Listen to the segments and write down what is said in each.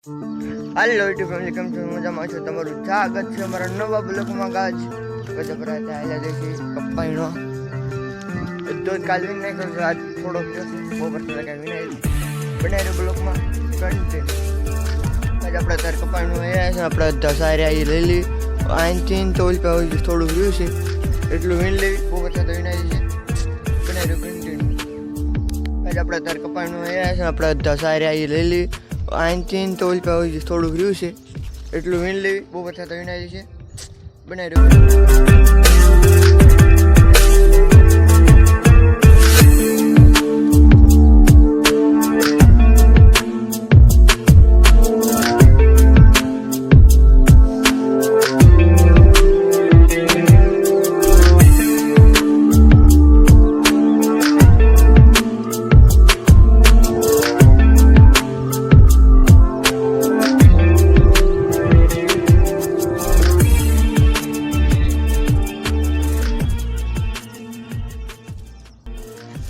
હાલો YouTube family, કેમ છો? મજામાં છો? તમારું સ્વાગત છે અમારા નવા બ્લોગમાં. ગાજ ગજબરાતે આયલા દેખી કપ્પાઈનો બધો કાલ વિન નહીં કરશો. આજ થોડો બહુ વર્ષ લાગ્યા વિનાય બનાવ્યો બ્લોગમાં કન્ટેન્ટ. આજ આપણે અત્યારે કપ્પાઈનું આવ્યા છે. આપણે દસારે આવી લઈ લી અહીંથી તો થોડું રહ્યું છે એટલું વીણ લેવી. બહુ વર્ષ તો વિનાય છે બનાવ્યું કન્ટેન્ટ. આજ આપણે અત્યારે કપ્પાઈનું આવ્યા છે. આપણે દસારે આવી લઈ લી અહીંથી તો થોડું રહ્યું છે એટલું વીણ લેવી. બહુ બધા તો વિનાય છે બનાવી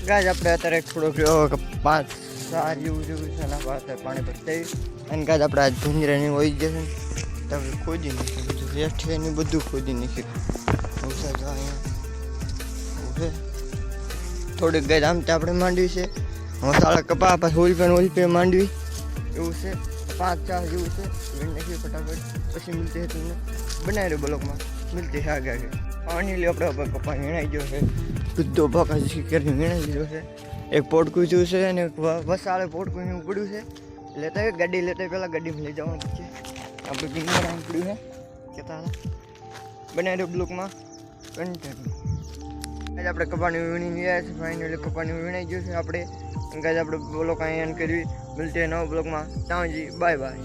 ગાજ. આપણે અત્યારે થોડોક 5 જેવું છે અત્યારે પાણી ભરતા અને ગાજ આપણે આ ભીંજરાની હોય જશે ને તમે ખોદી નાખી બધું વેસ્ટ છે ને બધું ખોદી નાખી થોડીક ગાજ આમ આપણે માંડવી છે મસાલા કપા પાછું ઓલપે માંડવી એવું છે. 5-4 જેવું છે વીણ નાખી ફટાફટ. પછી મિલતી છે તમને બનાવી બ્લોકમાં મિલતી છે આગે પાણી લે. આપણે કપા વીણાઈ ગયો છે બધો બકા કરીને વીણાઈ દીધો છે. એક પોટકું જોયું છે અને વસાળે પોટકું એવું પડ્યું છે. લેતા ગાડી લેતા પહેલાં ગાડીમાં લઈ જવાનું પછી આપણે ભીંગર આમ પડ્યું છે કહેતા બનાવી બ્લોકમાં કન્ટેન્ટ. આજે આપણે કપાની વીણી ગયા છે. ફાઇનલી કપાની વીણાઈ ગયું છે આપણે. ગાજ આપણે બ્લોક અહીંયા કરવી. મિલતે નવા બ્લોકમાં. ત્યાં બાય બાય.